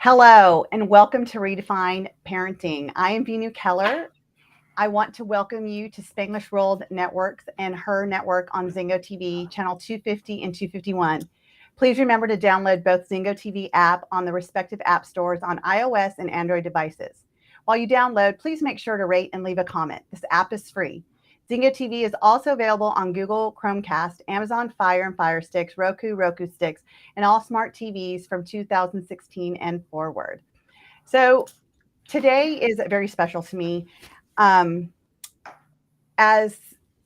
Hello, and welcome to Redefine Parenting. I am Venu Keller. I want to welcome you to Spanglish World Networks and her network on Zingo TV, channel 250 and 251. Please remember to download both Zingo TV app on the respective app stores on iOS and Android devices. While you download, please make sure to rate and leave a comment. This app is free. Zingo TV is also available on Google Chromecast, Amazon Fire and Fire Sticks, Roku Sticks, and all smart TVs from 2016 and forward. So today is very special to me. Um, as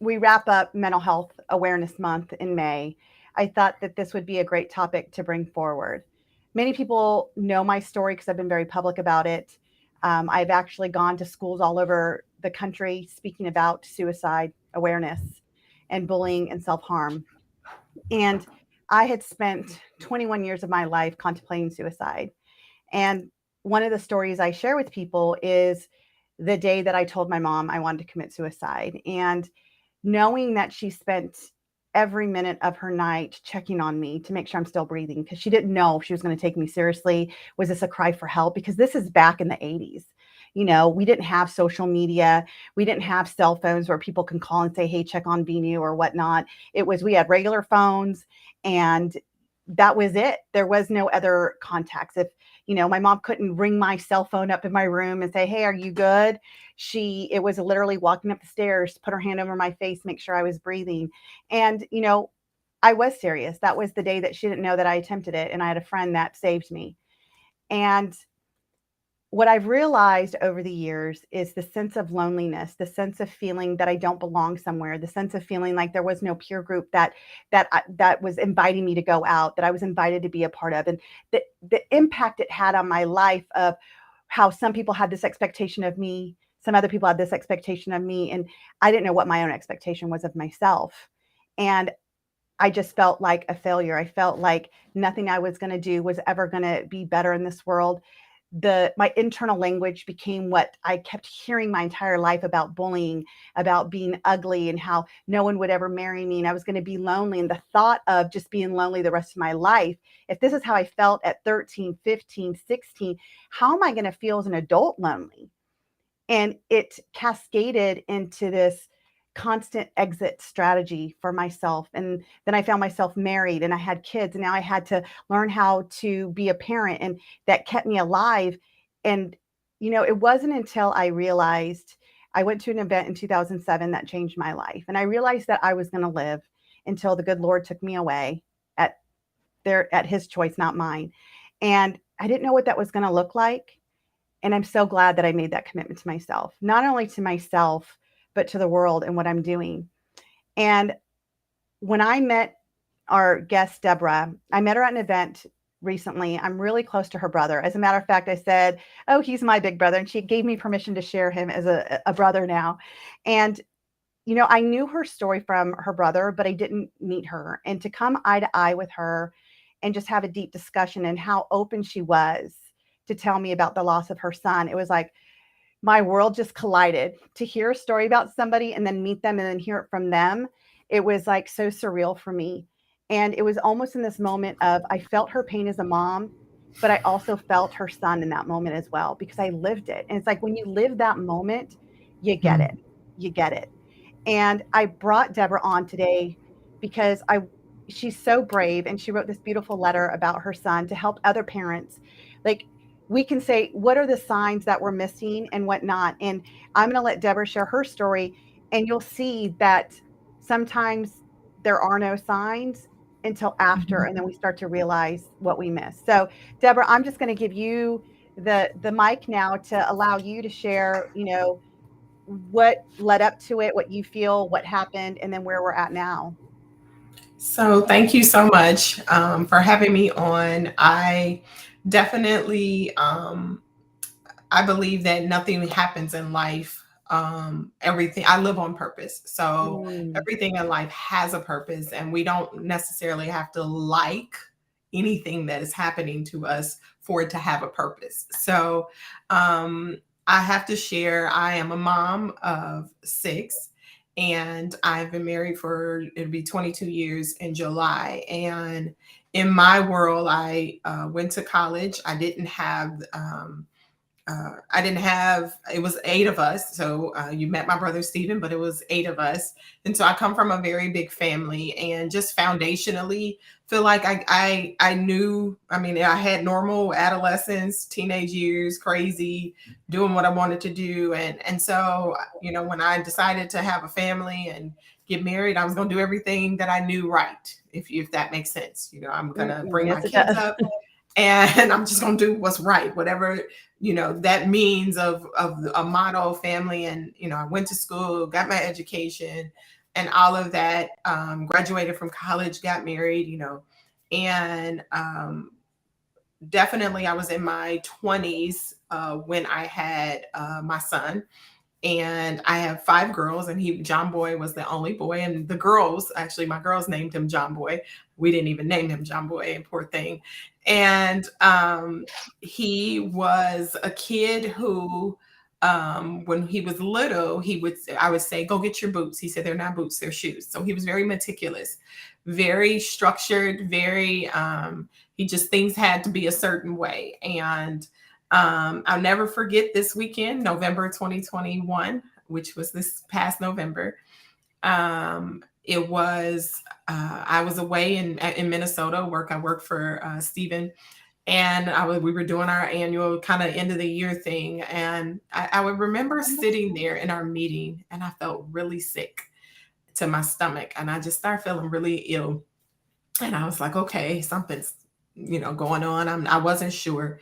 we wrap up Mental Health Awareness Month in May, I thought that this would be a great topic to bring forward. Many people know my story because I've been very public about it. I've actually gone to schools all over the country speaking about suicide awareness and bullying and self harm. And I had spent 21 years of my life contemplating suicide. And one of the stories I share with people is the day that I told my mom I wanted to commit suicide. And knowing that she spent every minute of her night checking on me to make sure I'm still breathing because she didn't know if she was going to take me seriously. Was this a cry for help? Because this is back in the 80s. You know, we didn't have social media. We didn't have cell phones where people can call and say, hey, check on Venu or whatnot. It was, we had regular phones and that was it. There was no other contacts. If, you know, my mom couldn't ring my cell phone up in my room and say, hey, are you good? It was literally walking up the stairs, put her hand over my face, make sure I was breathing. And, you know, I was serious. That was the day that she didn't know that I attempted it. And I had a friend that saved me. And what I've realized over the years is the sense of loneliness, the sense of feeling that I don't belong somewhere, the sense of feeling like there was no peer group that was inviting me to go out, that I was invited to be a part of, and the impact it had on my life of how some people had this expectation of me, some other people had this expectation of me, and I didn't know what my own expectation was of myself, and I just felt like a failure. I felt like nothing I was going to do was ever going to be better in this world. My internal language became what I kept hearing my entire life about bullying, about being ugly and how no one would ever marry me and I was going to be lonely. And the thought of just being lonely the rest of my life, if this is how I felt at 13, 15, 16, how am I going to feel as an adult lonely? And it cascaded into this constant exit strategy for myself. And then I found myself married and I had kids. And now I had to learn how to be a parent. And that kept me alive. And, you know, it wasn't until I realized I went to an event in 2007 that changed my life. And I realized that I was going to live until the good Lord took me away at at his choice, not mine. And I didn't know what that was going to look like. And I'm so glad that I made that commitment to myself, not only to myself, but to the world and what I'm doing. And when I met our guest, Deborah, I met her at an event recently. I'm really close to her brother. As a matter of fact, I said, oh, he's my big brother. And she gave me permission to share him as a brother now. And, you know, I knew her story from her brother, but I didn't meet her. And to come eye to eye with her and just have a deep discussion and how open she was to tell me about the loss of her son, it was like my world just collided. To hear a story about somebody and then meet them and then hear it from them, it was like so surreal for me. And it was almost in this moment of I felt her pain as a mom, but I also felt her son in that moment as well because I lived it. And it's like when you live that moment, you get it. Mm. You get it. And I brought Deborah on today because I she's so brave and she wrote this beautiful letter about her son to help other parents. Like we can say what are the signs that we're missing and what not. And I'm going to let Deborah share her story and you'll see that sometimes there are no signs until after Mhm. and then we start to realize what we missed. So Deborah, I'm just going to give you the mic now to allow you to share, you know, what led up to it, what you feel, what happened, and then where we're at now. So, thank you so much for having me on. I definitely, I believe that nothing happens in life. Everything I live on purpose, so Mm, everything in life has a purpose, and we don't necessarily have to like anything that is happening to us for it to have a purpose. So, um, I have to share. I am a mom of six, and I've been married for it'll be 22 years in July, and in my world, I went to college. I didn't have, it was eight of us. So you met my brother Stephen, but it was eight of us. And so I come from a very big family, and just foundationally feel like I knew, I mean, I had normal adolescence, teenage years, crazy, doing what I wanted to do. And so, when I decided to have a family and get married, I was going to do everything that I knew right. If that makes sense. I'm going to bring my Yes, it kids does. up, and I'm just going to do what's right, whatever that means of a model family. And I went to school, got my education, and all of that. Graduated from college, got married. And definitely I was in my 20s when I had my son. And I have five girls, and John Boy was the only boy. And the girls, actually, my girls named him John Boy. We didn't even name him John Boy, and poor thing. And he was a kid who, when he was little, I would say, go get your boots. He said, they're not boots, they're shoes. So he was very meticulous, very structured, very, he just, things had to be a certain way. And I'll never forget this weekend, November 2021, which was this past November. It was I was away in Minnesota. I worked for Stephen, and we were doing our annual kind of end of the year thing. And I would remember sitting there in our meeting, and I felt really sick to my stomach, and I just started feeling really ill. And I was like, okay, something's going on. I wasn't sure.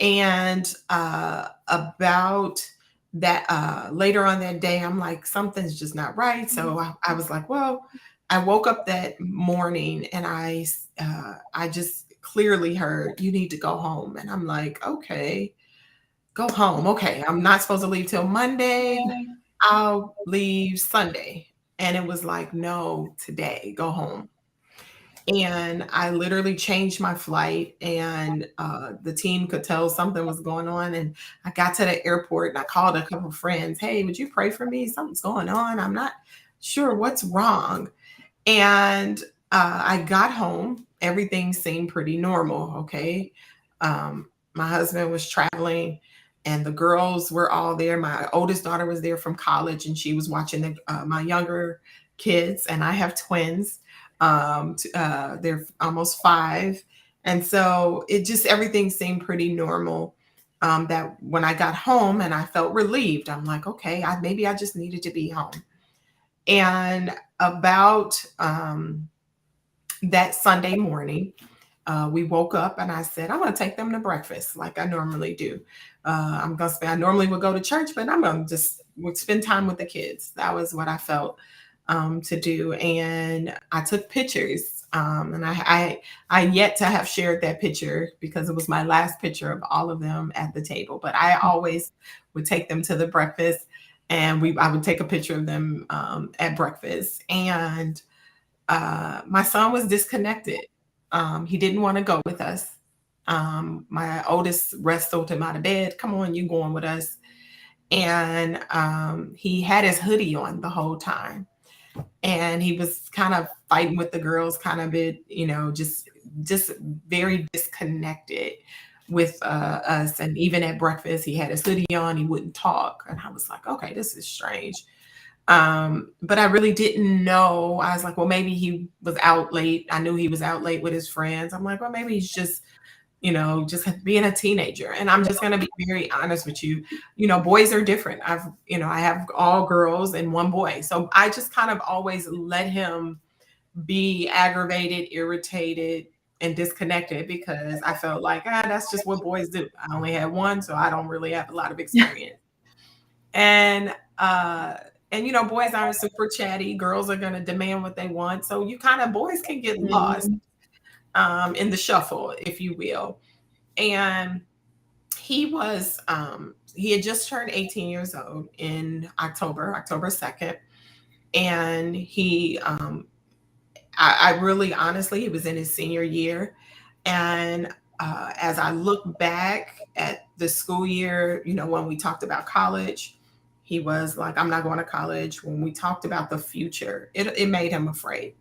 And about that, later on that day, I'm like, something's just not right. So I was like, well, I woke up that morning, and I just clearly heard, you need to go home. And I'm like, okay, go home. Okay, I'm not supposed to leave till Monday. I'll leave Sunday. And it was like, no, today, go home. And I literally changed my flight, and the team could tell something was going on. And I got to the airport, and I called a couple of friends. Hey, would you pray for me? Something's going on. I'm not sure what's wrong. And I got home. Everything seemed pretty normal. Okay. My husband was traveling, and the girls were all there. My oldest daughter was there from college, and she was watching my younger kids. And I have twins. They're almost 5. And so everything seemed pretty normal. That when I got home, and I felt relieved, I'm like, okay, maybe I just needed to be home. And about that Sunday morning, we woke up, and I said, I'm going to take them to breakfast like I normally do. I normally would go to church, but I'm going to just would spend time with the kids. That was what I felt to do. And I took pictures. And I yet to have shared that picture, because it was my last picture of all of them at the table. But I always would take them to the breakfast, and I would take a picture of them at breakfast. And my son was disconnected. He didn't want to go with us. My oldest wrestled him out of bed. Come on, you going with us? And he had his hoodie on the whole time, and he was kind of fighting with the girls, kind of bit, just very disconnected with us. And even at breakfast, he had his hoodie on. He wouldn't talk, and I was like, okay, this is strange. But I really didn't know. I was like, well, maybe he was out late. I knew he was out late with his friends. I'm like, well, maybe he's just just being a teenager. And I'm just going to be very honest with you. Boys are different. I have all girls and one boy. So I just kind of always let him be aggravated, irritated, and disconnected, because I felt like, that's just what boys do. I only had one, so I don't really have a lot of experience. And, boys aren't super chatty. Girls are going to demand what they want. So boys can get lost in the shuffle, if you will. And he had just turned 18 years old in October 2nd. And I really, honestly, he was in his senior year. And as I look back at the school year, when we talked about college, he was like, I'm not going to college. When we talked about the future, it made him afraid.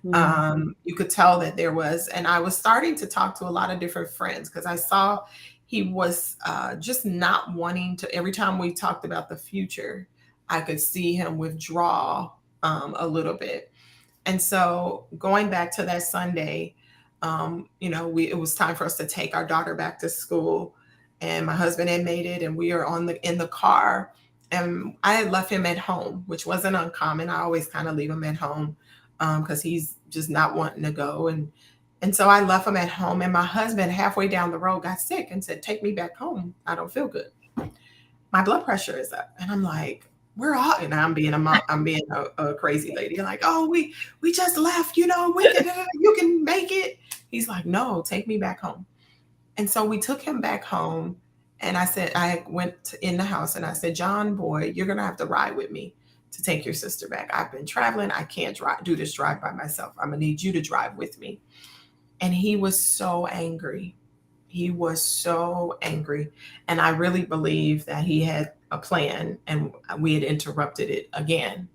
Mm. You could tell that there was, and I was starting to talk to a lot of different friends because I saw he was just not wanting to. Every time we talked about the future, I could see him withdraw a little bit. And so going back to that Sunday, it was time for us to take our daughter back to school, and my husband had made it, and we are in the car, and I had left him at home, which wasn't uncommon. I always kind of leave him at home because he's just not wanting to go, and so I left him at home, and my husband halfway down the road got sick and said, "Take me back home. I don't feel good. My blood pressure is up." And I'm like, "We're all," and I'm being I'm being a crazy lady. Like, "Oh, we just left. We can you can make it." He's like, "No, take me back home." And so we took him back home. And I went in the house and I said, "John, boy, you're gonna have to ride with me to take your sister back. I've been traveling. I can't do this drive by myself. I'm gonna need you to drive with me." And he was so angry. He was so angry. And I really believe that he had a plan and we had interrupted it again.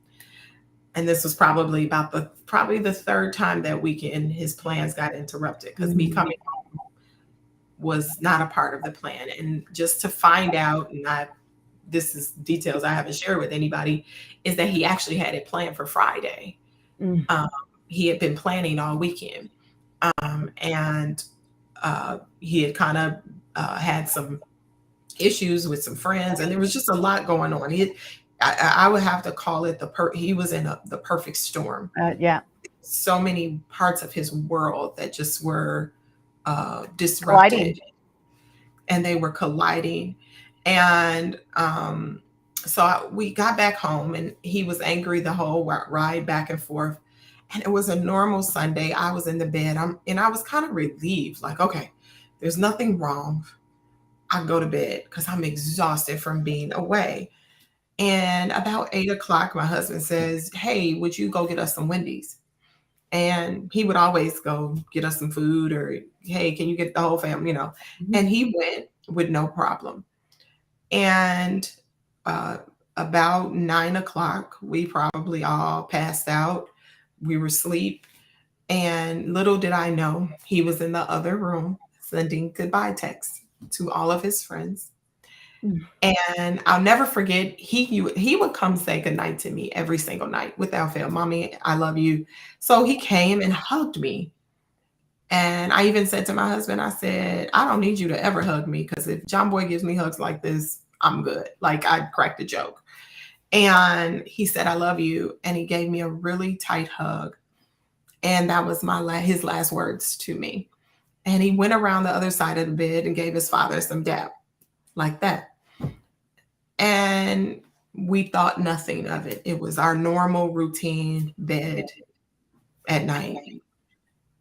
And this was probably the third time that weekend his plans got interrupted because me Mm. coming was not a part of the plan. And just to find out, and this is details I haven't shared with anybody, is that he actually had it planned for Friday. Mm. Um, he had been planning all weekend. And he had kind of had some issues with some friends, and there was just a lot going on. I would have to call it he was in the perfect storm. Yeah. So many parts of his world that just were disrupted, Colliding. and they were colliding. And we got back home, and he was angry the whole ride back and forth. And it was a normal Sunday. I was in the bed, and I was kind of relieved, like, okay, there's nothing wrong. I go to bed because I'm exhausted from being away. And about 8 o'clock, my husband says, "Hey, would you go get us some Wendy's?" And he would always go get us some food, or, "Hey, can you get the whole family?" Mhm. And he went with no problem. And uh, about 9 o'clock, we probably all passed out. We were asleep. And little did I know, he was in the other room sending goodbye texts to all of his friends. Mm. And I'll never forget, he would come say goodnight to me every single night without fail. "Mommy, I love you." So he came and hugged me. And I even said to my husband, I said, "I don't need you to ever hug me, because if John Boy gives me hugs like this, I'm good." Like, I cracked a joke. And he said, "I love you." And he gave me a really tight hug. And that was his last words to me. And he went around the other side of the bed and gave his father some dap, like that. And we thought nothing of it. It was our normal routine bed at night.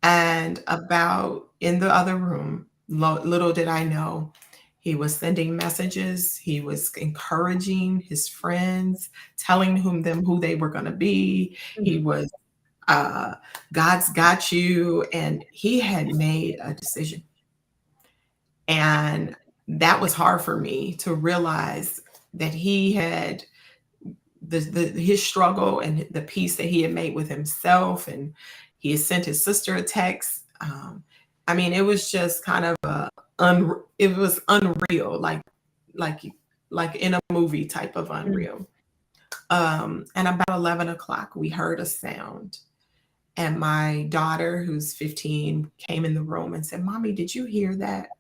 And about in the other room, little did I know, he was sending messages. He was encouraging his friends, telling them who they were going to be. Mm. He was, uh, "God's got you." And he had made a decision. And that was hard for me to realize, that he had his struggle and the peace that he had made with himself, and he had sent his sister a text. I mean, it was just kind of it was unreal, like like in a movie type of Mm. unreal. And about 11 o'clock, we heard a sound, and my daughter, who's 15, came in the room and said, "Mommy, did you hear that?"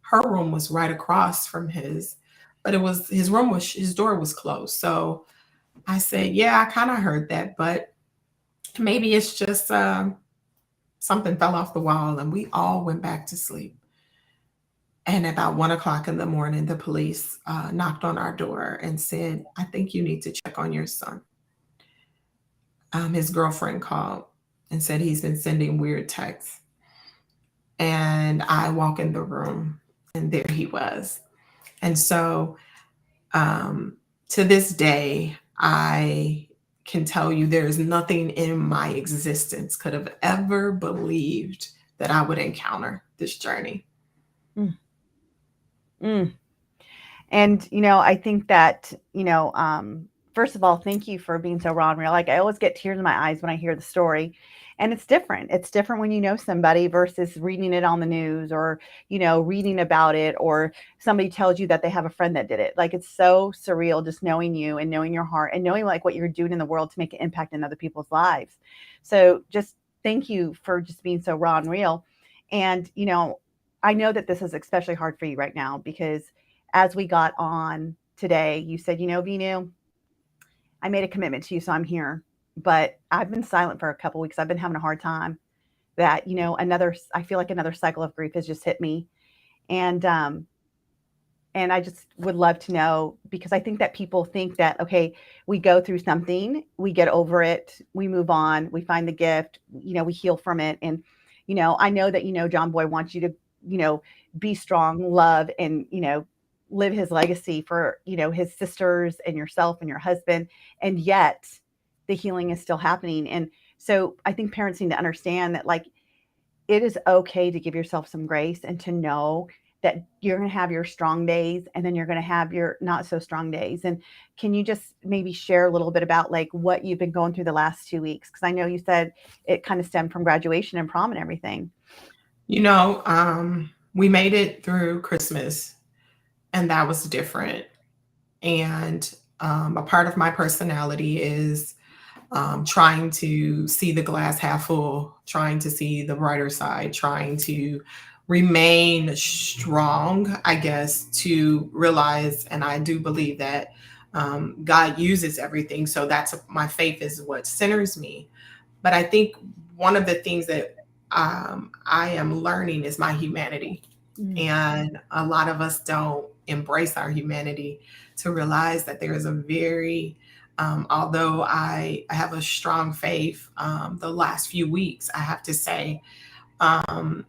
Her room was right across from his, but his door was closed. So I said, "Yeah, I kind of heard that, but maybe it's just something fell off the wall." And we all went back to sleep. And about 1 o'clock in the morning, the police knocked on our door and said, "I think you need to check on your son." His girlfriend called and said he's been sending weird texts. And I walk in the room, and there he was. And so, um, to this day, I can tell you there is nothing in my existence could have ever believed that I would encounter this journey. Mm. Mm. And, I think that, first of all, thank you for being so raw and real. Like, I always get tears in my eyes when I hear the story. And it's different when you know somebody versus reading it on the news, or reading about it, or somebody tells you that they have a friend that did it. Like, it's so surreal just knowing you and knowing your heart and knowing like what you're doing in the world to make an impact in other people's lives. So just thank you for just being so raw and real. And I know that this is especially hard for you right now, because as we got on today, you said, Vinu, I made a commitment to you, so I'm here. But I've been silent for a couple weeks. I've been having a hard time. That I feel like another cycle of grief has just hit me, and I just would love to know, because I think that people think that, okay, we go through something, we get over it, we move on, we find the gift, we heal from it, and I know that John Boy wants you to be strong, love, and live his legacy for his sisters and yourself and your husband, and yet the healing is still happening. And so I think parents need to understand that, like, it is okay to give yourself some grace and to know that you're going to have your strong days, and then you're going to have your not so strong days. And can you just maybe share a little bit about like what you've been going through the last 2 weeks? Because I know you said it kind of stemmed from graduation and prom and everything. We made it through Christmas, and that was different. And a part of my personality is trying to see the glass half full, trying to see the brighter side, trying to remain strong, I guess, to realize, and I do believe that God uses everything. So that's my faith is what centers me. But I think one of the things that I am learning is my humanity. And a lot of us don't embrace our humanity to realize that there is a very, although I have a strong faith, the last few weeks, I have to say, um,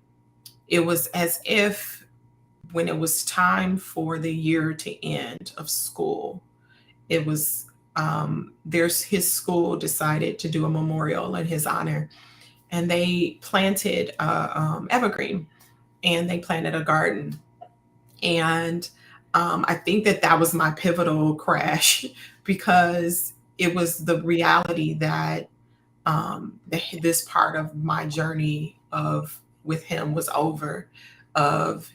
it was as if when it was time for the year to end of school, it was there's his school decided to do a memorial in his honor, and they planted evergreen, and they planted a garden. And I think that that was my pivotal crash because it was the reality that this part of my journey of with him was over, of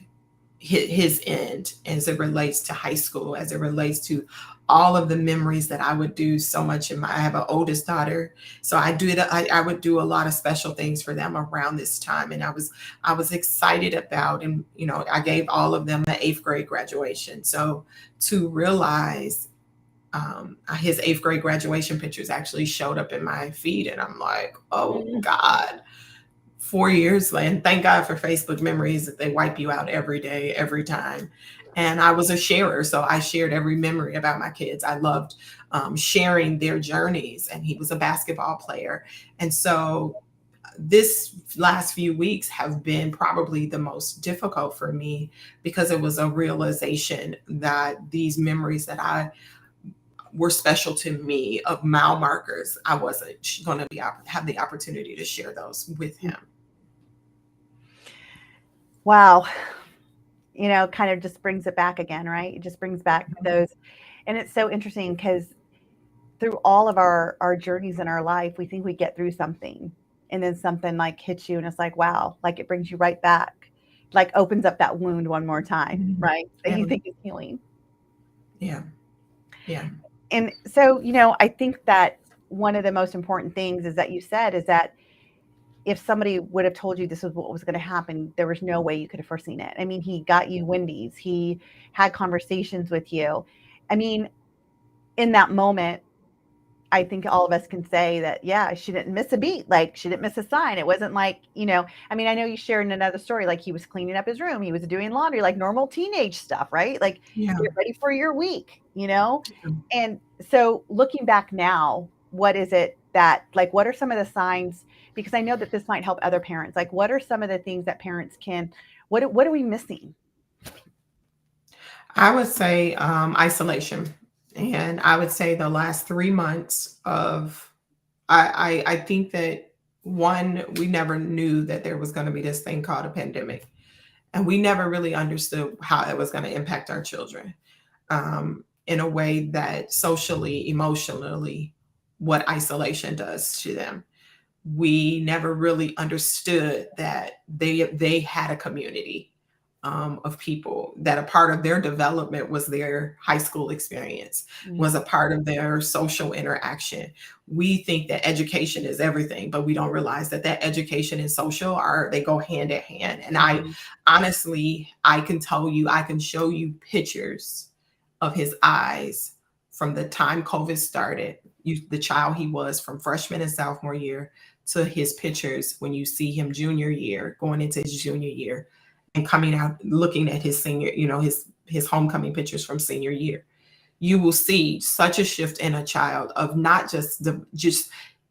his end as it relates to high school, as it relates to all of the memories that I would do so much in my, I have an oldest daughter. So I would do a lot of special things for them around this time. And I was excited about, and, I gave all of them the eighth grade graduation. So to realize his eighth grade graduation pictures actually showed up in my feed, and I'm like, oh God, 4 years, and thank God for Facebook memories that they wipe you out every day, every time. And I was a sharer, so I shared every memory about my kids. I loved sharing their journeys, and he was a basketball player. And so this last few weeks have been probably the most difficult for me because it was a realization that these memories that I were special to me of mile markers, I wasn't going to have the opportunity to share those with him. Wow. Kind of just brings it back again, right? It just brings back those. And it's so interesting because through all of our journeys in our life, we think we get through something, and then something like hits you, and it's like, wow, like it brings you right back, like opens up that wound one more time, right? That Yeah. you think is healing. Yeah. Yeah. And so, I think that one of the most important things is that you said is that if somebody would have told you this was what was going to happen, there was no way you could have foreseen it. I mean, he got you Wendy's, he had conversations with you. I mean, in that moment, I think all of us can say that, yeah, she didn't miss a beat. Like, she didn't miss a sign. It wasn't like, I mean, I know you shared in another story, like he was cleaning up his room, he was doing laundry, like normal teenage stuff, right? Like, Yeah. get ready for your week. And so looking back now, what is it that, like, what are some of the signs? Because I know that this might help other parents. Like, what are some of the things that parents can, what are we missing? I would say isolation. And I would say the last 3 months of, I think that one, we never knew that there was going to be this thing called a pandemic. And we never really understood how it was going to impact our children in a way that socially, emotionally, what isolation does to them. we never really understood that they had a community of people, that a part of their development was their high school experience, Mm. was a part of their social interaction. We think that education is everything, but we don't realize that education and social are, they go hand in hand. And I Mhm. honestly, I can tell you, I can show you pictures of his eyes from the time COVID started, the child he was from freshman and sophomore year, to his pictures when you see him junior year, going into his junior year, and coming out looking at his senior, his homecoming pictures from senior year. You will see such a shift in a child, of not just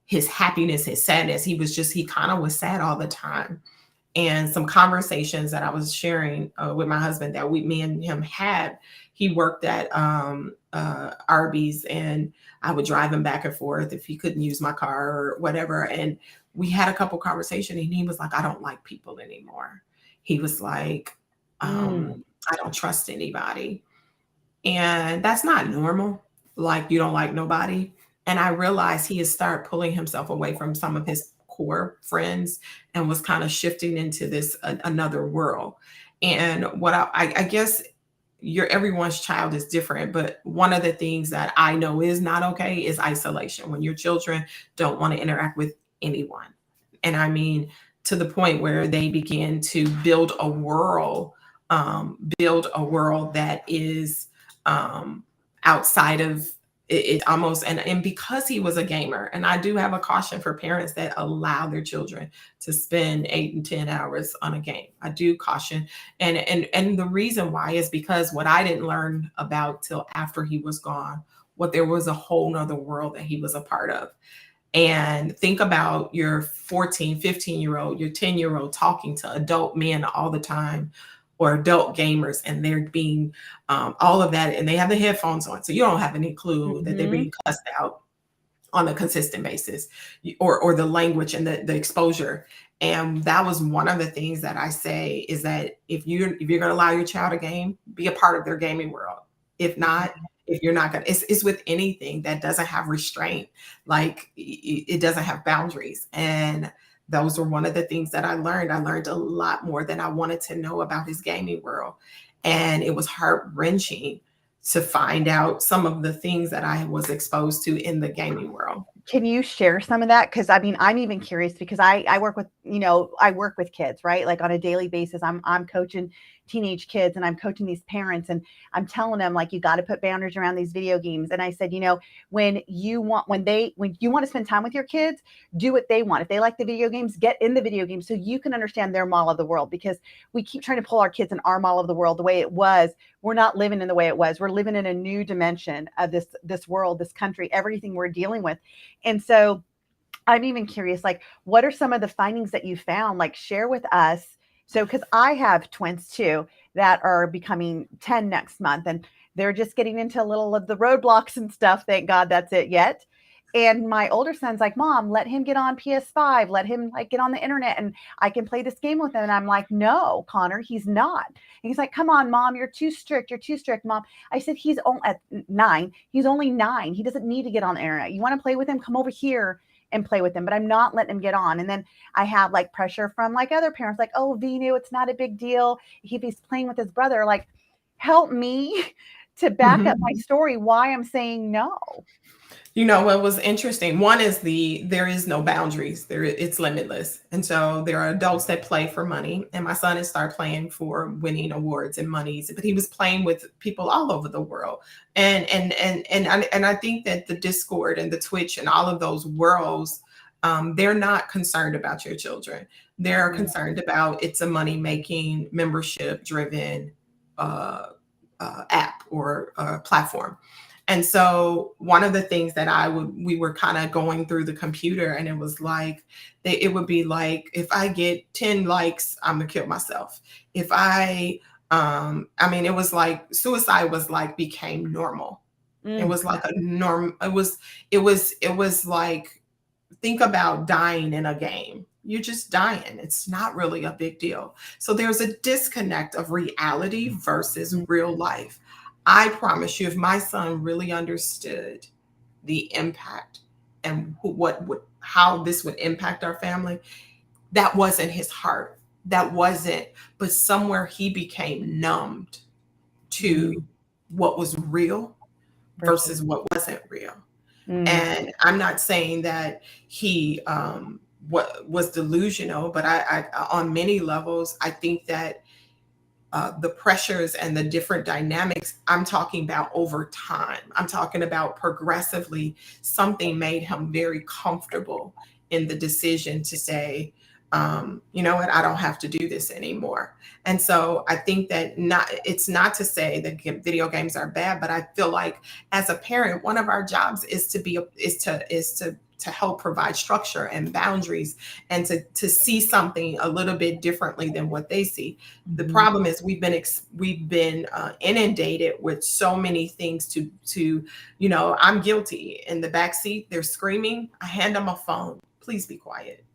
his happiness, his sadness. He kind of was sad all the time. And some conversations that I was sharing with my husband that me and him had. He worked at Arby's, and I would drive him back and forth if he couldn't use my car or whatever. And we had a couple conversations, and he was like, "I don't like people anymore." He was like, Mm. "I don't trust anybody." And that's not normal. Like, you don't like nobody. And I realized he had started pulling himself away from some of his core friends, and was kind of shifting into this another world. And what I guess, everyone's child is different, but one of the things that I know is not okay is isolation, when your children don't want to interact with anyone. And I mean, to the point where they begin to build a world that is um, outside of it almost. And because he was a gamer, and I do have a caution for parents that allow their children to spend 8 and 10 hours on a game. I do caution. And the reason why is because what I didn't learn about till after he was gone, what there was a whole nother world that he was a part of. And think about your 14, 15-year-old, your 10-year-old talking to adult men all the time, or adult gamers, and they're being all of that, and they have the headphones on. So you don't have any clue that they're Mhm. being cussed out on a consistent basis, or the language and the exposure. And that was one of the things that I say, is that if you're going to allow your child a game, be a part of their gaming world. If not, if you're not going to, it's with anything that doesn't have restraint, like it doesn't have boundaries. And those were one of the things that I learned a lot more than I wanted to know about his gaming world. And it was heart wrenching to find out some of the things that I was exposed to in the gaming world. Can you share some of that? Because I mean, I'm even curious because I work with, I work with kids, right? Like on a daily basis, I'm coaching teenage kids and I'm coaching these parents and I'm telling them like you got to put boundaries around these video games. And I said, when you want to spend time with your kids, do what they want. If they like the video games, get in the video games so you can understand their model of the world, because we keep trying to pull our kids in our model of the world the way it was. We're not living in the way it was. We're living in a new dimension of this world, this country, everything we're dealing with. And so I'm even curious, like, what are some of the findings that you found? Like, share with us. So, because I have twins too that are becoming 10 next month, and they're just getting into a little of the roadblocks and stuff. Thank God that's it yet. And my older son's like, Mom, let him get on PS5, let him like get on the internet and I can play this game with him. And I'm like, no, Connor, he's not. And he's like, come on, Mom, you're too strict. You're too strict, Mom. I said, he's only at 9. He's only 9. He doesn't need to get on the internet. You want to play with him? Come over here and play with them, but I'm not letting him get on. And then I have like pressure from like other parents, like, oh, Vinu, it's not a big deal if he's playing with his brother. Like, help me to back up my story why I'm saying no. What was interesting? One is there is no boundaries. It's limitless. And so there are adults that play for money. And my son has started playing for winning awards and monies, but he was playing with people all over the world. And I think that the Discord and the Twitch and all of those worlds, they're not concerned about your children. They're concerned about, it's a money making, membership driven app or platform. And so one of the things that we were kind of going through the computer, and it was like, it would be like, if I get 10 likes, I'm gonna kill myself. If it was like suicide was like became normal. It was like a norm. It was like, think about dying in a game. You're just dying. It's not really a big deal. So there's a disconnect of reality versus real life. I promise you, if my son really understood the impact and how this would impact our family. That wasn't his heart. That wasn't, but somewhere he became numbed to what was real For sure. versus what wasn't real. Mm. And I'm not saying that he what was delusional, but I on many levels, I think that the pressures and the different dynamics, I'm talking about over time. I'm talking about progressively, something made him very comfortable in the decision to say, you know what, I don't have to do this anymore. And so I think that it's not to say that video games are bad, but I feel like as a parent, one of our jobs is to help provide structure and boundaries and to see something a little bit differently than what they see. The problem is we've been inundated with so many things you know, I'm guilty. In the back seat, they're screaming. I hand them a phone. Please be quiet.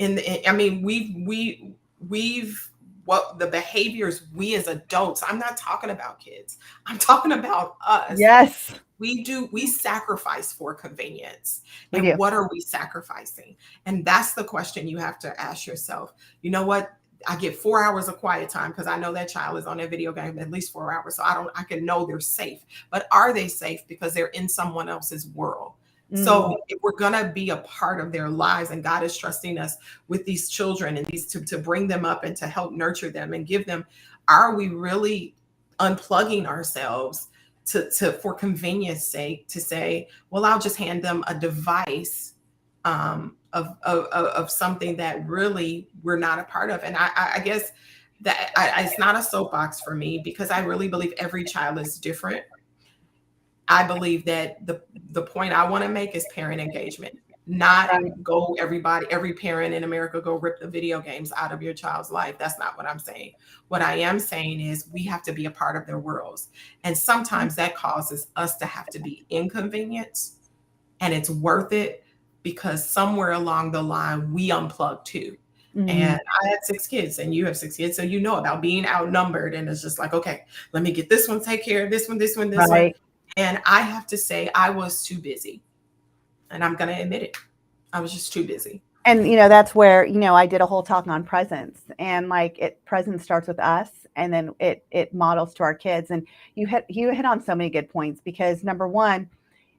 I mean, we've what the behaviors we as adults. I'm not talking about kids. I'm talking about us. Yes, We sacrifice for convenience. we And do. what are we sacrificing? And that's the question you have to ask yourself. You know what? I get 4 hours of quiet time because I know that child is on their video game at least 4 hours. So I can know they're safe. But are they safe because they're in someone else's world? Mm. So if we're gonna be a part of their lives, and God is trusting us with these children and these to bring them up and to help nurture them and give them, are we really unplugging ourselves to for convenience sake to say, well, I'll just hand them a device of something that really we're not a part of. And I guess that it's not a soapbox for me because I really believe every child is different. I believe that the point I want to make is parent engagement, not Right. go every parent in America go rip the video games out of your child's life. That's not what I'm saying. What I am saying is we have to be a part of their worlds. And sometimes that causes us to have to be inconvenienced, and it's worth it because somewhere along the line we unplug too. Mm. And I had 6 kids and you have 6 kids. So you know about being outnumbered. And it's just like, okay, let me get this one, take care of this one, this one. Right. And I have to say, I was too busy. And I'm going to admit it. I was just too busy. And that's where I did a whole talk on presence, and like presence starts with us, and then it models to our kids. And you hit on so many good points, because number one,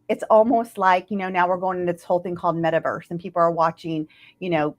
it's almost like, now we're going into this whole thing called metaverse, and people are watching,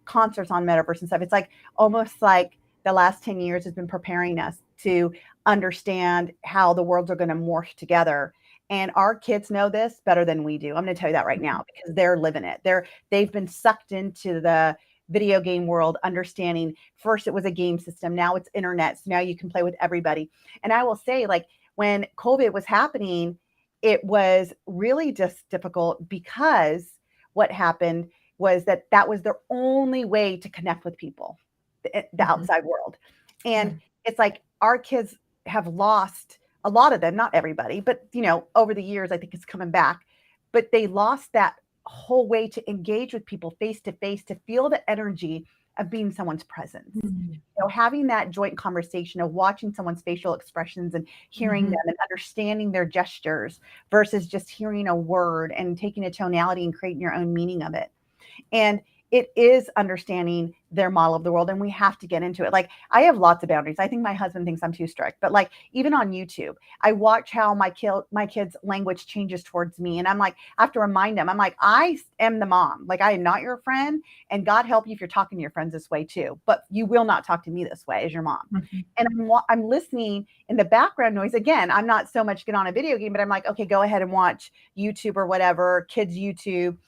concerts on metaverse and stuff. It's like almost like the last 10 years has been preparing us to understand how the worlds are going to morph together. And our kids know this better than we do. I'm going to tell you that right now, because they're living it. They've been sucked into the video game world, understanding first it was a game system, now it's internet, so now you can play with everybody. And I will say, like, when COVID was happening, it was really just difficult, because what happened was that was their only way to connect with people, the Mhm. outside world. And Right. it's like our kids have lost, a lot of them, not everybody, but over the years, I think it's coming back, but they lost that whole way to engage with people face to face, to feel the energy of being someone's presence, Mhm. having that joint conversation of watching someone's facial expressions and hearing Mhm. them and understanding their gestures, versus just hearing a word and taking a tonality and creating your own meaning of it. And it is understanding their model of the world, and we have to get into it. Like, I have lots of boundaries. I think my husband thinks I'm too strict, but like, even on YouTube, I watch how my kids language changes towards me, and I'm like, I have to remind them, I'm like, I am the mom, like, I am not your friend, and God help you if you're talking to your friends this way too, but you will not talk to me this way as your mom. Mhm. And I'm listening in the background noise. Again, I'm not so much get on a video game, but I'm like, okay, go ahead and watch YouTube or whatever, kids YouTube,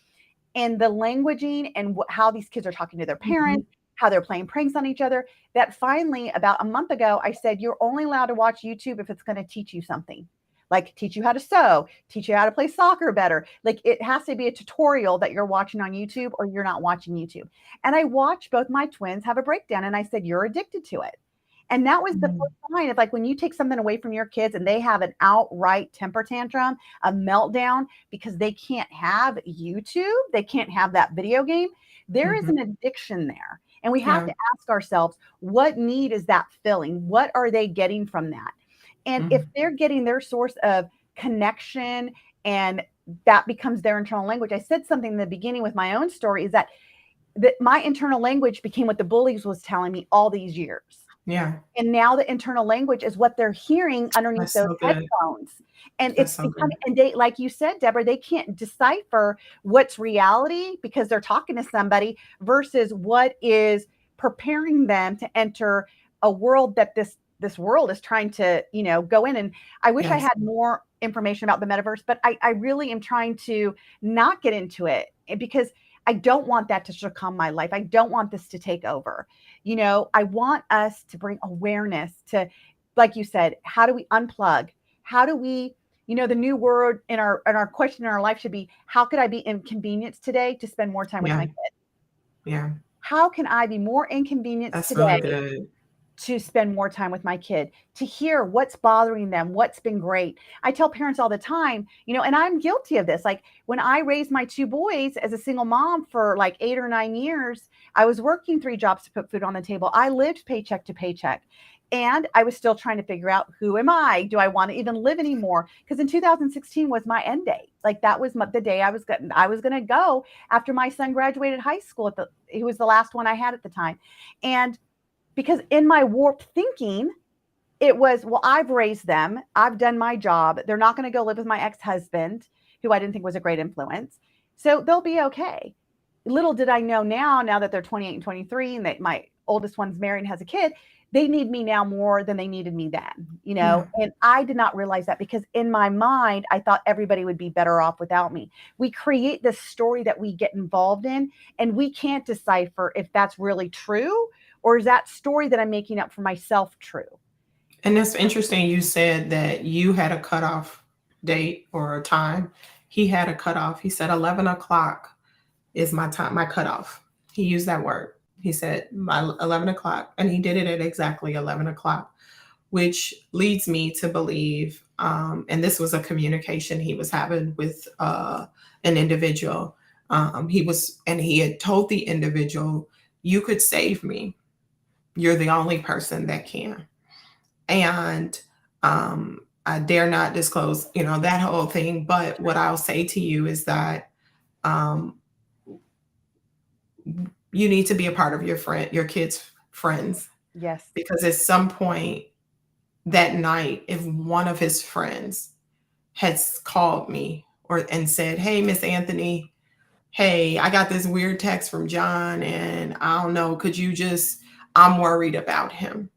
and the languaging and how these kids are talking to their Mhm. parents, how they're playing pranks on each other. That finally, about a month ago, I said, you're only allowed to watch YouTube if it's going to teach you something. Like, teach you how to sew, teach you how to play soccer better. Like, it has to be a tutorial that you're watching on YouTube, or you're not watching YouTube. And I watched both my twins have a breakdown, and I said, you're addicted to it. And that was the Mhm. first sign of, like, when you take something away from your kids and they have an outright temper tantrum, a meltdown, because they can't have YouTube, they can't have that video game, there is Mhm. an addiction there. And we have Yeah. to ask ourselves, what need is that filling? What are they getting from that? And if Mhm. they're getting their source of connection and that becomes their internal language. I said something in the beginning with my own story, is that my internal language became what the bullies was telling me all these years. Yeah. And now the internal language is what they're hearing underneath That's those so good. headphones. And That's it's so good. becoming, and they, like you said, Deborah, they can't decipher what's reality because they're talking to somebody versus what is preparing them to enter a world that this world is trying to, go in. And I wish I Yes. had more information about the metaverse, but I really am trying to not get into it because I don't want that to succumb my life. I don't want this to take over. I want us to bring awareness to, like you said, how do we unplug? How do we, the new word in our question in our life should be, how could I be inconvenienced today to spend more time with my Yeah. kid? Yeah. How can I be more inconvenienced That's really today good. to spend more time with my kid, to hear what's bothering them, what's been great? I tell parents all the time, and I'm guilty of this. Like when I raised my two boys as a single mom for like 8 or 9 years, I was working 3 jobs to put food on the table. I lived paycheck to paycheck. And I was still trying to figure out, who am I? Do I want to even live anymore? Because in 2016 was my end date. Like that was the day I was going to go after my son graduated high school. He was the last one I had at the time, and because in my warped thinking, it was, well, I've raised them, I've done my job, they're not going to go live with my ex-husband, who I didn't think was a great influence, so they'll be okay. Little did I know, now that they're 28 and 23 and that my oldest one's married and has a kid, they need me now more than they needed me then, Yeah. and I did not realize that because in my mind I thought everybody would be better off without me. We create this story that we get involved in, and we can't decipher if that's really true, or is that story that I'm making up for myself true? And it's interesting you said that you had a cutoff date or a time. He had a cutoff. He said 11 o'clock is my time, my cutoff. He used that word. He said my 11 o'clock, and he did it at exactly 11 o'clock, which leads me to believe, and this was a communication he was having with an individual. And he had told the individual, "You could save me. You're the only person that can." And I dare not disclose, that whole thing. But what I'll say to you is that um, you need to be a part of your kids' friends, Yes. because at some point that night, if one of his friends has called me or and said, "Hey, Miss Anthony, hey, I got this weird text from John, and I don't know, could you just? I'm worried about him."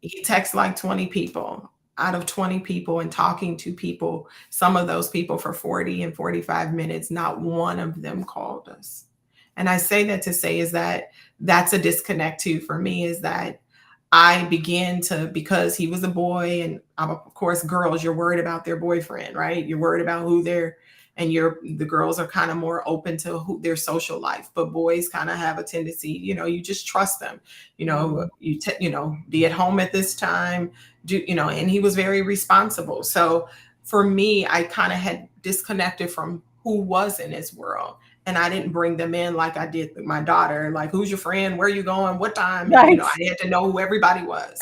He texts like 20 people. Out of 20 people and talking to people, some of those people for 40 and 45 minutes, not one of them called us. And I say that to say is that that's a disconnect too for me, is that I began to, because he was a boy, and of course, girls, you're worried about their boyfriend, right? You're worried about who they're, and the girls are kind of more open to who their social life, but boys kind of have a tendency, you just trust them, Mhm. be at home at this time, and he was very responsible. So for me, I kind of had disconnected from who was in his world, and I didn't bring them in like I did with my daughter. Like, who's your friend? Where are you going? What time? And Right. I had to know who everybody was.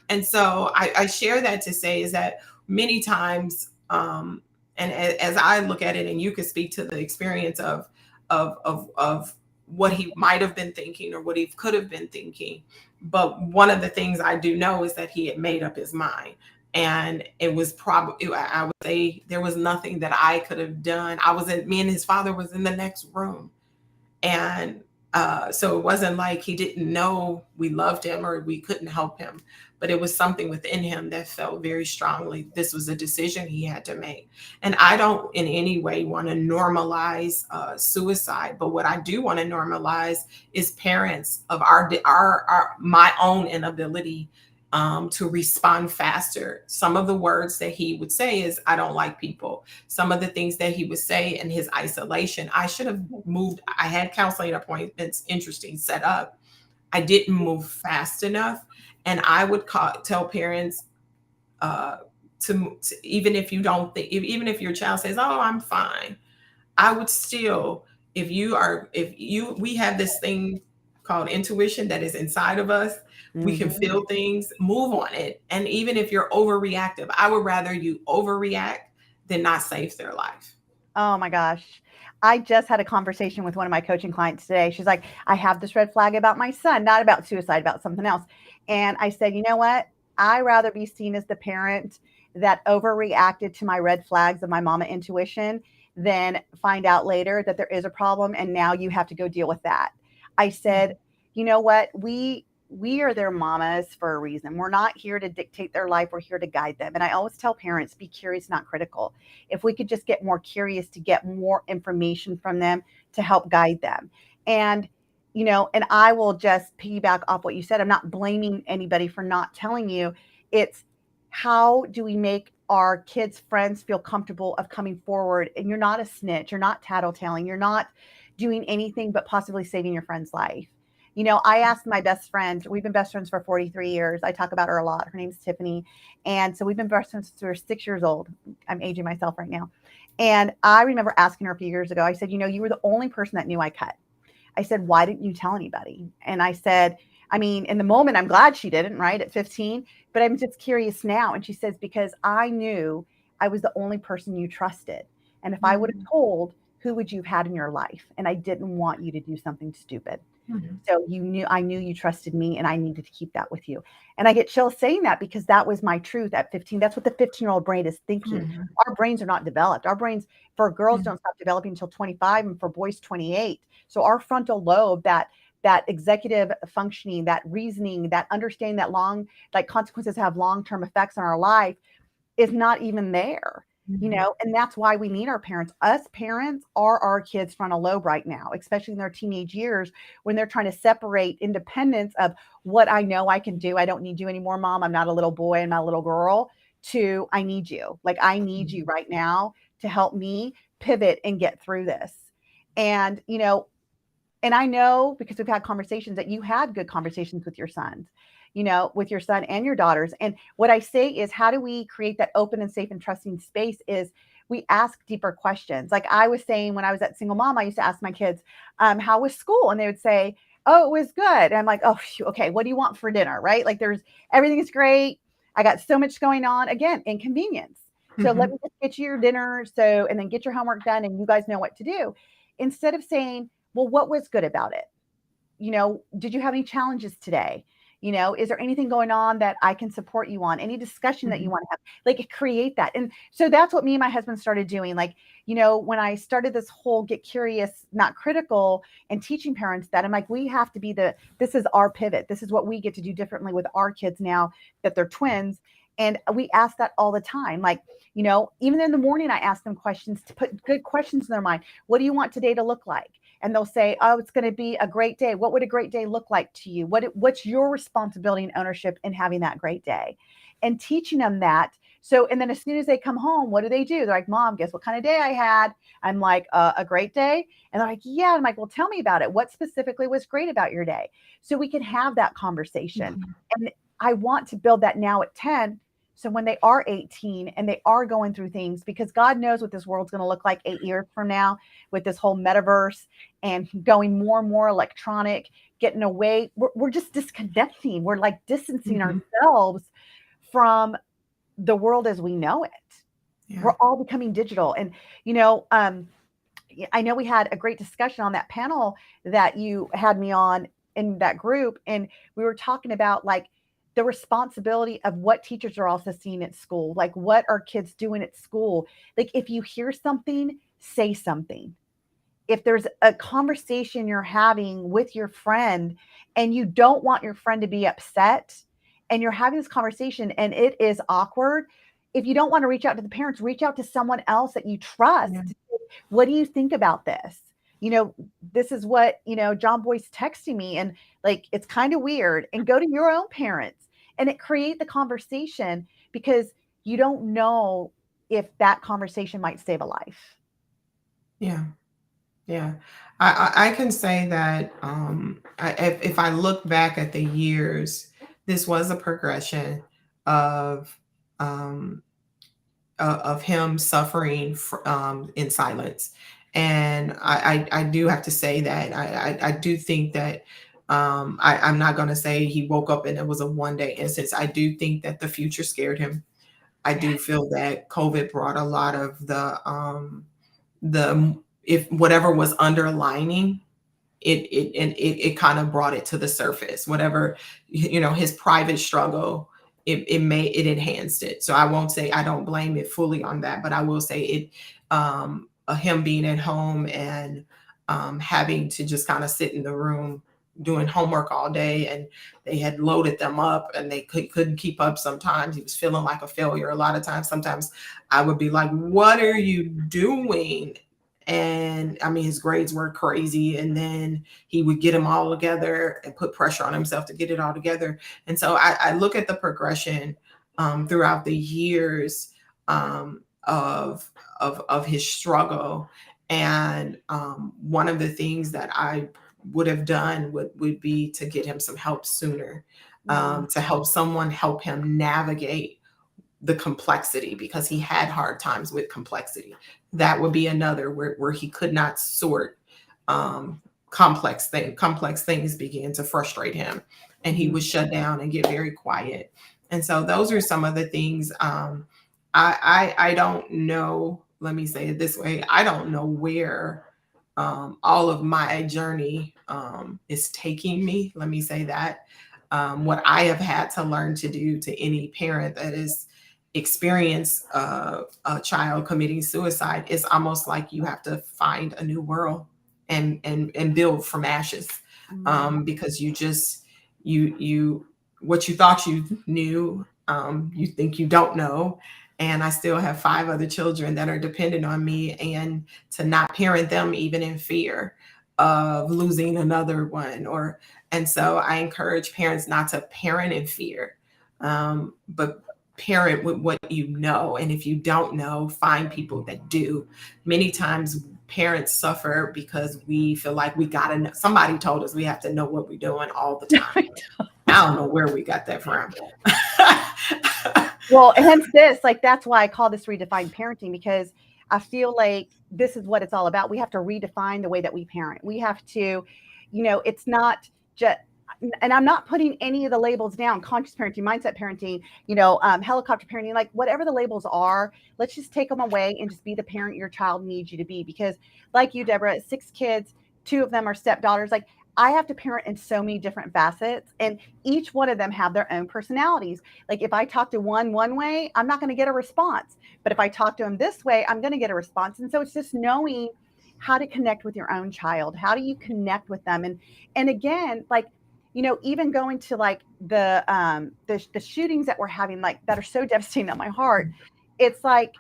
And so I share that to say is that many times, and as I look at it, and you could speak to the experience of what he might have been thinking or what he could have been thinking. But one of the things I do know is that he had made up his mind. And it was probably, I would say, there was nothing that I could have done. Me and his father was in the next room. And so it wasn't like he didn't know we loved him or we couldn't help him, but it was something within him that felt very strongly this was a decision he had to make. And I don't in any way want to normalize suicide, but what I do want to normalize is parents of my own inability to respond faster. Some of the words that he would say is, "I don't like people." Some of the things that he would say in his isolation, I should have moved. I had counseling appointments, interesting, set up. I didn't move fast enough. And I would tell parents, uh, even if you don't think, even if your child says, "Oh, I'm fine," I would still, we have this thing called intuition that is inside of us. We can Mhm. feel things, move on it. And even if you're overreactive, I would rather you overreact than not save their life. Oh my gosh. I just had a conversation with one of my coaching clients today. She's like, I have this red flag about my son, not about suicide, about something else. And I said, you know what? I rather be seen as the parent that overreacted to my red flags of my mama intuition than find out later that there is a problem and now you have to go deal with that. I said, you know what? We are their mamas for a reason. We're not here to dictate their life. We're here to guide them. And I always tell parents, be curious, not critical. If we could just get more curious to get more information from them to help guide them. And, and I will just piggyback off what you said. I'm not blaming anybody for not telling you. It's how do we make our kids' friends feel comfortable of coming forward? And you're not a snitch, you're not tattletaling, you're not doing anything but possibly saving your friend's life. I asked my best friend, we've been best friends for 43 years. I talk about her a lot. Her name's Tiffany. And so we've been best friends since we were 6 years old. I'm aging myself right now. And I remember asking her a few years ago, I said, you were the only person that knew I cut. I said, why didn't you tell anybody? And I said, I mean, in the moment, I'm glad she didn't, right? At 15, but I'm just curious now. And she says, because I knew I was the only person you trusted. And if I would have told, who would you have had in your life? And I didn't want you to do something stupid. So I knew you trusted me and I needed to keep that with you. And I get chills saying that because that was my truth at 15. That's what the 15-year-old brain is thinking. Our brains are not developed. Our brains for girls don't stop developing until 25 and for boys 28. So our frontal lobe, that executive functioning, that reasoning, that understanding that consequences have long-term effects on our life is not even there. And that's why we need our parents. Us parents are our kids' frontal lobe right now, especially in their teenage years when they're trying to separate independence of what I know I can do. I don't need you anymore, mom. I'm not a little boy. I'm not a little girl. To I need you. Like I need you right now to help me pivot and get through this. And, and I know because we've had conversations that you had good conversations with your sons, with your son and your daughters. And what I say is, how do we create that open and safe and trusting space is we ask deeper questions. Like I was saying, when I was at Single Mom, I used to ask my kids, how was school? And they would say, oh, it was good. And I'm like, oh, okay. What do you want for dinner? Right? Like everything is great. I got so much going on. Again, inconvenience. So let me just get you your dinner. And then get your homework done and you guys know what to do. Instead of saying, well, what was good about it? Did you have any challenges today? Is there anything going on that I can support you on? Any discussion that you want to have? Like create that. And so that's what me and my husband started doing. Like, when I started this whole get curious, not critical and teaching parents that I'm like, we have to be this is our pivot. This is what we get to do differently with our kids now that they're twins. And we ask that all the time. Like, even in the morning, I ask them questions to put good questions in their mind. What do you want today to look like? And they'll say, oh, it's going to be a great day. What would a great day look like to you? What's your responsibility and ownership in having that great day? And teaching them that. So, and then as soon as they come home, what do? They're like, mom, guess what kind of day I had? I'm like, a great day. And they're like, yeah. I'm like, well, tell me about it. What specifically was great about your day? So we can have that conversation. And I want to build that now at 10. So when they are 18 and they are going through things, because God knows what this world's going to look like 8 years from now with this whole metaverse and going more and more electronic, getting away. We're just disconnecting. We're like distancing ourselves from the world as we know it. Yeah. We're all becoming digital. And, I know we had a great discussion on that panel that you had me on in that group. And we were talking about like the responsibility of what teachers are also seeing at school. Like what are kids doing at school? Like if you hear something, say something. If there's a conversation you're having with your friend and you don't want your friend to be upset and you're having this conversation and it is awkward, if you don't want to reach out to the parents, reach out to someone else that you trust. Yeah. What do you think about this? This is what, John Boy's texting me and like, it's kind of weird, and go to your own parents and it create the conversation because you don't know if that conversation might save a life. Yeah. Yeah, I can say that if I look back at the years, this was a progression of him suffering in silence, and I do have to say that I do think that I'm not going to say he woke up and it was a one day instance. I do think that the future scared him. I do feel that COVID brought a lot of the if whatever was underlining it kind of brought it to the surface. Whatever, his private struggle, it enhanced it. So I won't say, I don't blame it fully on that, but I will say it, him being at home and having to just kind of sit in the room doing homework all day, and they had loaded them up and they couldn't keep up. Sometimes he was feeling like a failure. A lot of times, sometimes I would be like, what are you doing? And I mean, his grades were crazy, and then he would get them all together and put pressure on himself to get it all together. And so I look at the progression throughout the years of his struggle. And one of the things that I would have done would be to get him some help sooner, to help him navigate the complexity, because he had hard times with complexity. That would be another where he could not sort complex things began to frustrate him, and he would shut down and get very quiet. And so those are some of the things. I don't know, let me say it this way, I don't know where all of my journey is taking me. Let me say that. What I have had to learn to do, to any parent that is experience a child committing suicide, is almost like you have to find a new world and build from ashes, because you what you thought you knew, you think you don't know. And I still have 5 other children that are dependent on me, and to not parent them even in fear of losing another one. Or And so I encourage parents not to parent in fear, but parent with what you know. And if you don't know, find people that do. Many times parents suffer because we feel like we gotta know. Somebody told us we have to know what we're doing all the time. I don't know where we got that from. Well, hence this, like, that's why I call this redefined parenting, because I feel like this is what it's all about. We have to redefine the way that we parent. We have to, it's not just, and I'm not putting any of the labels down: conscious parenting, mindset parenting, helicopter parenting, like whatever the labels are, let's just take them away and just be the parent your child needs you to be. Because, like you, Deborah, 6 kids, 2 of them are stepdaughters. Like, I have to parent in so many different facets, and each one of them have their own personalities. Like, if I talk to one way, I'm not going to get a response. But if I talk to them this way, I'm going to get a response. And so it's just knowing how to connect with your own child. How do you connect with them? And again, like, even going to like the shootings that we're having, like, that are so devastating on my heart. It's like,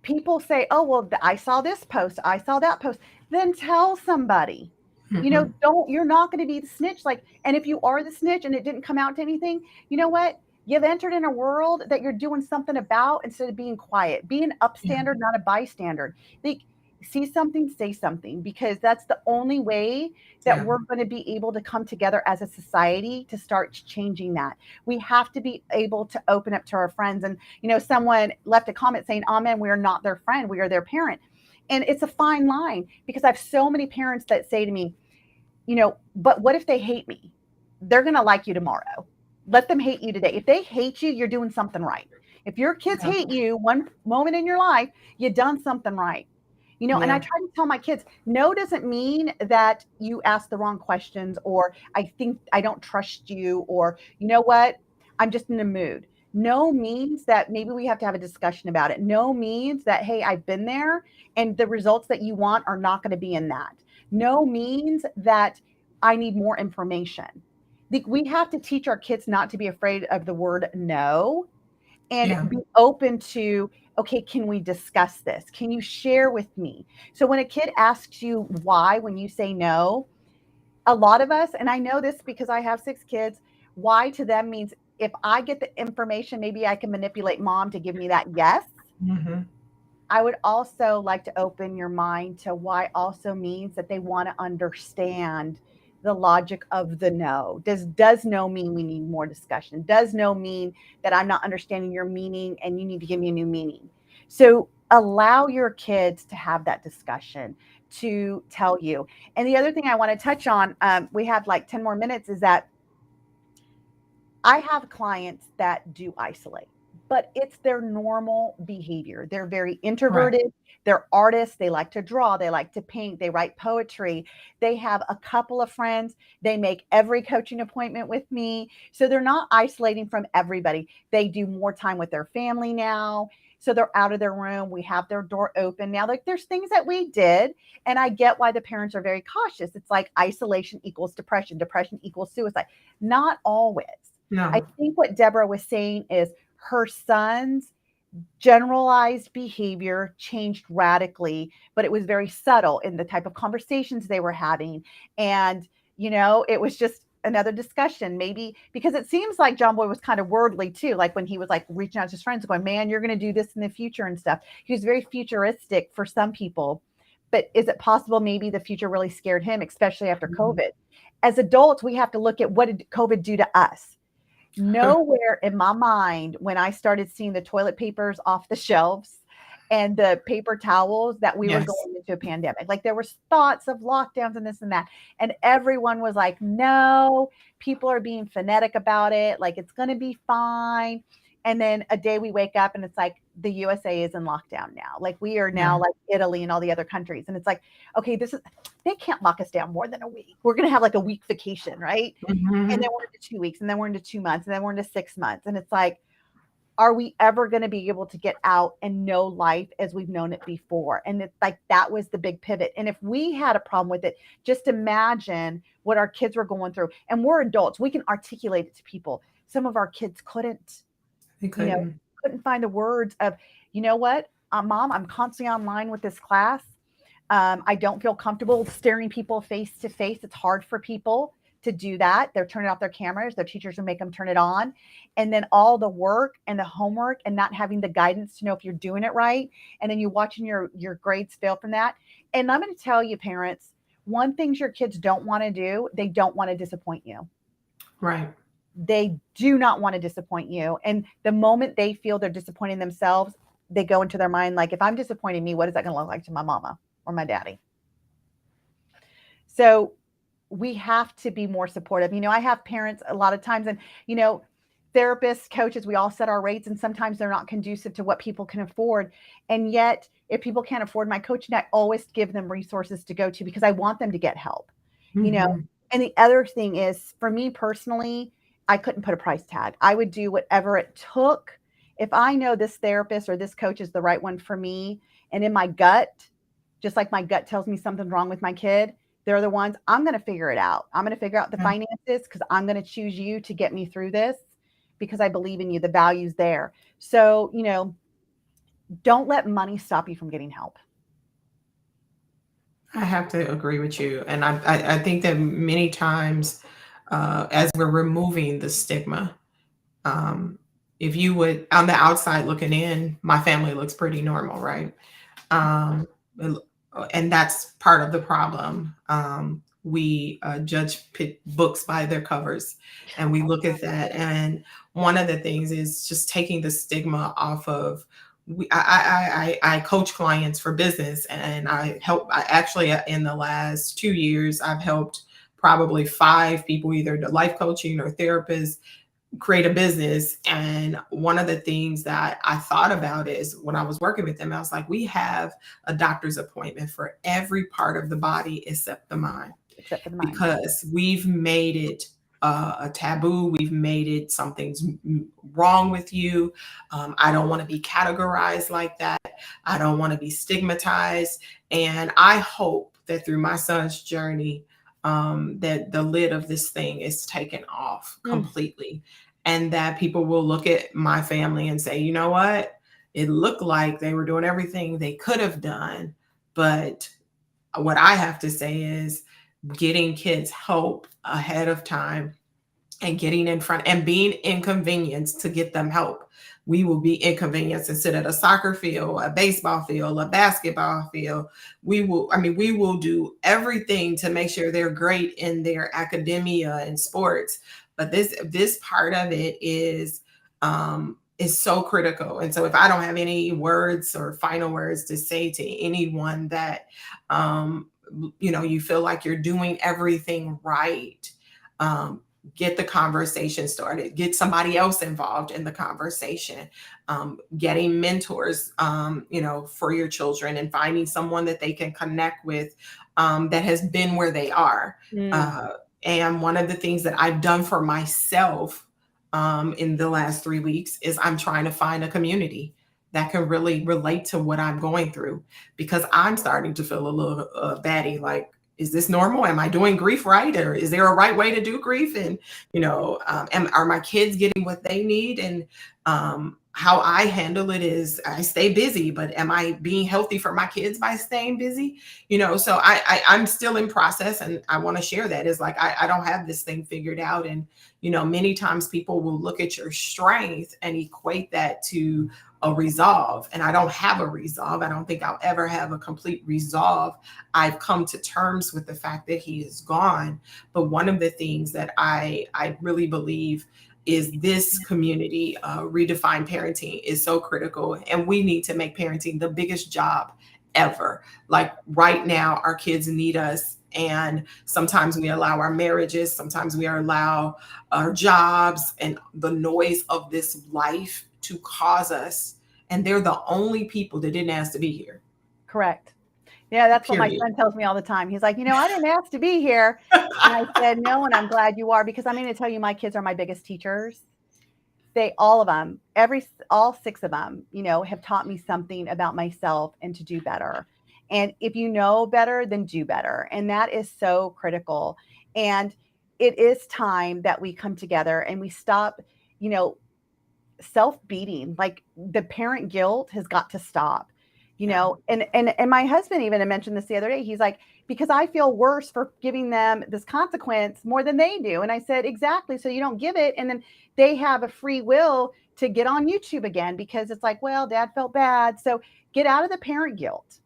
people say, oh, well, I saw this post, I saw that post. Then tell somebody. Mhm. You're not going to be the snitch. Like, and if you are the snitch and it didn't come out to anything, you know what? You've entered in a world that you're doing something about, instead of being quiet. Be an Yeah, upstander, not a bystander. Like, see something, say something, because that's the only way that yeah, we're going to be able to come together as a society to start changing that. We have to be able to open up to our friends. And, someone left a comment saying, amen, we are not their friend, we are their parent. And it's a fine line, because I have so many parents that say to me, but what if they hate me? They're going to like you tomorrow. Let them hate you today. If they hate you, you're doing something right. If your kids yeah, hate you one moment in your life, you've done something right. And I yeah, try to tell my kids, no doesn't mean that you ask the wrong questions, or I think I don't trust you, or you know what, I'm just in a mood. No means that maybe we have to have a discussion about it. No means that, hey, I've been there and the results that you want are not going to be in that. No means that I need more information. We have to teach our kids not to be afraid of the word no, and yeah, be open to, okay, can we discuss this? Can you share with me? So when a kid asks you why, when you say no, a lot of us, and I know this because I have 6 kids, why to them means, if I get the information, maybe I can manipulate mom to give me that yes. mhm, I would also like to open your mind to why also means that they want to understand the logic of the no. Does no mean we need more discussion? Does no mean that I'm not understanding your meaning and you need to give me a new meaning? So allow your kids to have that discussion, to tell you. And the other thing I want to touch on, we have like 10 more minutes, is that I have clients that do isolate. but it's their normal behavior. They're very Right. introverted. They're artists. They like to draw. They like to paint. They write poetry. They have a couple of friends. They make every coaching appointment with me. So they're not isolating from everybody. They do more time with their family now. So they're out of their room. We have their door open now. Like there's things that we did. And I get why the parents are very cautious. It's like isolation equals depression, depression equals suicide. Not always. I No. think what Deborah was saying is her son's generalized behavior changed radically, but it was very subtle in the type of conversations they were having. And, it was just another discussion, maybe because it seems like John Boy was kind of worldly too, like when he was like reaching out to his friends, going, man, you're going to do this in the future and stuff. He was very futuristic for some people. But is it possible maybe the future really scared him, especially after Mhm. COVID? As adults, we have to look at what did COVID do to us? Nowhere in my mind when I started seeing the toilet papers off the shelves and the paper towels that we were Yes. going into a pandemic. Like there was thoughts of lockdowns and this and that. And everyone was like, no, people are being phonetic about it. Like it's going to be fine. And then a day we wake up and it's like the USA is in lockdown now. Like we are now Yeah. like Italy and all the other countries. And it's like, okay, they can't lock us down more than a week. We're going to have like a week vacation, right? And then Mhm. we're into 2 weeks, and then we're into 2 months, and then we're into 6 months. And it's like, are we ever going to be able to get out and know life as we've known it before? And it's like that was the big pivot. And if we had a problem with it, just imagine what our kids were going through. And we're adults, we can articulate it to people. Some of our kids couldn't, They you know, couldn't. couldn't find the words of, what, mom, I'm constantly online with this class. I don't feel comfortable staring people face to face. It's hard for people to do that. They're turning off their cameras. Their teachers will make them turn it on. And then all the work and the homework and not having the guidance to know if you're doing it right. And then you watching your grades fail from that. And I'm going to tell you, parents, one thing your kids don't want to do, they don't want to disappoint you. Right. They do not want to disappoint you. And the moment they feel they're disappointing themselves, they go into their mind like, if I'm disappointing me, what is that going to look like to my mama or my daddy? So we have to be more supportive. I have parents a lot of times, and therapists, coaches, we all set our rates, and sometimes they're not conducive to what people can afford. And yet, if people can't afford my coaching, I always give them resources to go to because I want them to get help. You know, Mhm. and the other thing is for me personally, I couldn't put a price tag. I would do whatever it took. If I know this therapist or this coach is the right one for me, and in my gut, just like my gut tells me something's wrong with my kid, they're the ones I'm going to figure it out. I'm going to figure out the Yeah. finances because I'm going to choose you to get me through this because I believe in you. The value's there. So, don't let money stop you from getting help. I have to agree with you, and I think that many times, as we're removing the stigma, um, if you would on the outside looking in, my family looks pretty normal, right? Um, and that's part of the problem. We judge books by their covers, and we look at that. And one of the things is just taking the stigma off of. I coach clients for business, and I help. I actually in the last 2 years, I've helped probably five people, either the life coaching or therapists, create a business. And one of the things that I thought about is when I was working with them, I was like, we have a doctor's appointment for every part of the body except the mind, Except for the mind. because we've made it a taboo. We've made it something's wrong with you. I don't want to be categorized like that. I don't want to be stigmatized. And I hope that through my son's journey, that the lid of this thing is taken off Mm. completely, and that people will look at my family and say, you know what? It looked like they were doing everything they could have done. But what I have to say is getting kids help ahead of time and getting in front and being inconvenienced to get them help. We will be inconvenienced and sit at a soccer field, a baseball field, a basketball field. We will do everything to make sure they're great in their academia and sports. But this part of it is so critical. And so if I don't have any words or final words to say to anyone that you feel like you're doing everything right, get the conversation started, get somebody else involved in the conversation, getting mentors, for your children, and finding someone that they can connect with, that has been where they are. Mm, Uh, and one of the things that I've done for myself, in the last 3 weeks, is I'm trying to find a community that can really relate to what I'm going through, because I'm starting to feel a little batty. Like, is this normal? Am I doing grief right? Or is there a right way to do grief? And, are my kids getting what they need? And how I handle it is I stay busy, but am I being healthy for my kids by staying busy? So I'm still in process, and I want to share that, is like, I don't have this thing figured out. And, many times people will look at your strength and equate that to a resolve. And I don't have a resolve. I don't think I'll ever have a complete resolve. I've come to terms with the fact that he is gone. But one of the things that I really believe is this community, redefine parenting, is so critical. And we need to make parenting the biggest job ever. Like, right now, our kids need us. And sometimes we allow our marriages, sometimes we allow our jobs and the noise of this life to cause us. And they're the only people that didn't ask to be here, correct. Yeah, that's what my period. son tells me all the time. He's like, I didn't ask to be here. And I said, no, and I'm glad you are, because I'm going to tell you, my kids are my biggest teachers. They, all of them, all six of them, have taught me something about myself and to do better. And if you know better, then do better. And that is so critical. And it is time that we come together and we stop, you know, self-beating. Like, the parent guilt has got to stop. Yeah. And my husband even mentioned this the other day. He's like, because I feel worse for giving them this consequence more than they do. And I said, exactly. So you don't give it, and then they have a free will to get on YouTube again, because it's like, well, dad felt bad. So get out of the parent guilt.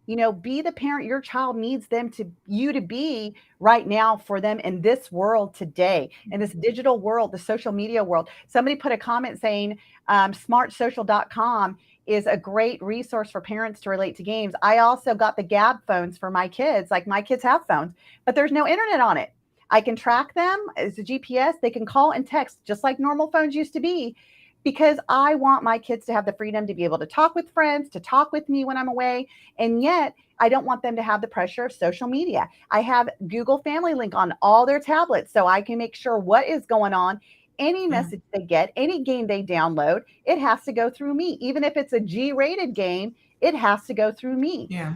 Be the parent your child needs you to be right now for them in this world today, in this digital world, the social media world. Somebody put a comment saying, smartsocial.com is a great resource for parents to relate to games. I also got the Gab phones for my kids. Like, my kids have phones, but there's no internet on it. I can track them as a GPS. They can call and text just like normal phones used to be, because I want my kids to have the freedom to be able to talk with friends, to talk with me when I'm away. And yet I don't want them to have the pressure of social media. I have Google Family Link on all their tablets so I can make sure what is going on. Any Yeah. message they get, any game they download, it has to go through me. Even if it's a G-rated game, it has to go through me. Yeah.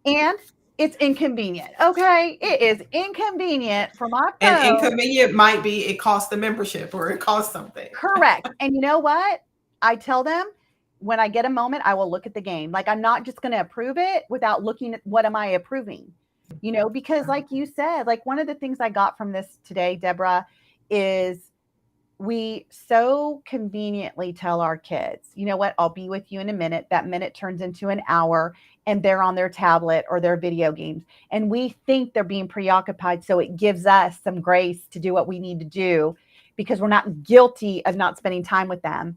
And it's inconvenient. Okay. It is inconvenient for my And phone. inconvenient might be it costs the membership or it costs something. Correct. And you know what? I tell them, when I get a moment, I will look at the game. Like, I'm not just going to approve it without looking at what am I approving, because like you said, like, one of the things I got from this today, Deborah, is we so conveniently tell our kids, you know what, I'll be with you in a minute. That minute turns into an hour, and they're on their tablet or their video games. And we think they're being preoccupied. So it gives us some grace to do what we need to do, because we're not guilty of not spending time with them.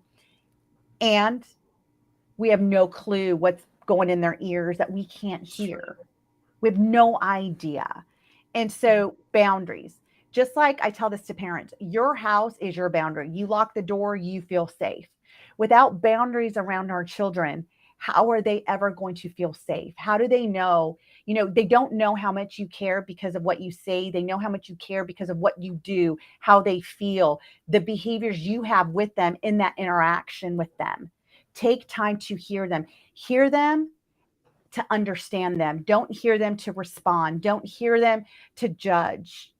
And we have no clue what's going in their ears that we can't It's true. hear. We have no idea. And so, boundaries. Just like I tell this to parents, your house is your boundary. You lock the door, you feel safe. Without boundaries around our children, how are they ever going to feel safe? How do they know? They don't know how much you care because of what you say. They know how much you care because of what you do, how they feel, the behaviors you have with them in that interaction with them. Take time to hear them. Hear them to understand them. Don't hear them to respond. Don't hear them to judge.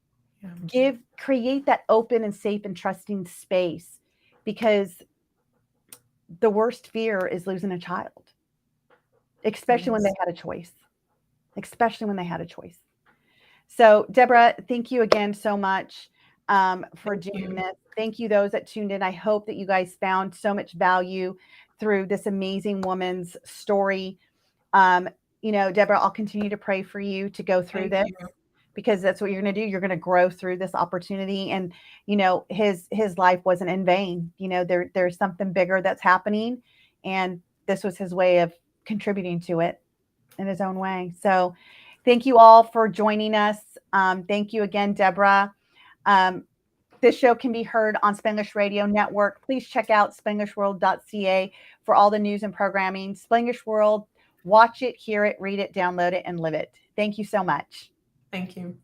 Yeah. Create that open and safe and trusting space, because the worst fear is losing a child, especially when they Yes. had a choice, especially when they had a choice. So, Deborah, thank you again so much for Thank doing you. this. Thank you, those that tuned in. I hope that you guys found so much value through this amazing woman's story. Um, Deborah, I'll continue to pray for you to go through Thank this, you. because that's what you're going to do. You're going to grow through this opportunity. And, his life wasn't in vain. There's something bigger that's happening. And this was his way of contributing to it in his own way. So thank you all for joining us. Thank you again, Deborah. This show can be heard on Spanglish Radio Network. Please check out SpanglishWorld.ca for all the news and programming. Spanglish World, watch it, hear it, read it, download it, and live it. Thank you so much. Thank you.